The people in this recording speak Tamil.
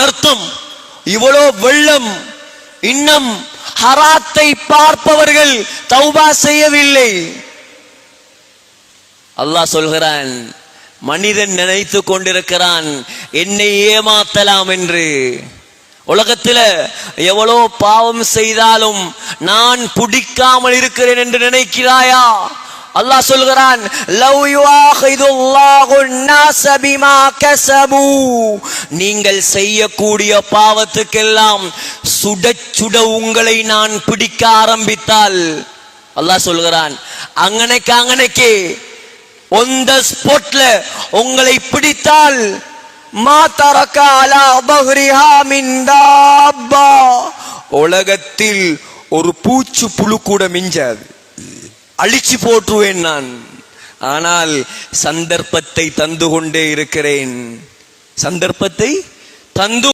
அர்த்தம் இவ்வளோ வெள்ளம் இன்னும் ஹராத்தை பார்ப்பவர்கள் தௌபா செய்யவில்லை. அல்லாஹ் சொல்கிறான், மனிதன் நினைத்து கொண்டிருக்கிறான் என்னை ஏமாத்தலாம் என்று. உலகத்தில் எவ்வளோ பாவம் செய்தாலும் நான் பிடிக்காமல் இருக்கிறேன் என்று நினைக்கிறாயா? அல்லாஹ் சொல்கிறான், லவ் யுஆஹிதுல்லாஹு الناس بما كسبوا, நீங்கள் செய்யக்கூடிய பாவத்துக்கெல்லாம் சுட சுட உங்களை நான் பிடிக்க ஆரம்பித்தால், அல்லாஹ் சொல்கிறான், அங்கனைக்கு on the spotல உங்களை பிடித்தால், மா தரக அலா பஹ்ரிஹா மின் தாப்பா, உலகத்தில் ஒரு பூச்சு புழு கூட மிஞ்சாது, அழிச்சு போற்றுவேன் நான். ஆனால் சந்தர்ப்பத்தை தந்து கொண்டே இருக்கிறேன், சந்தர்ப்பத்தை தந்து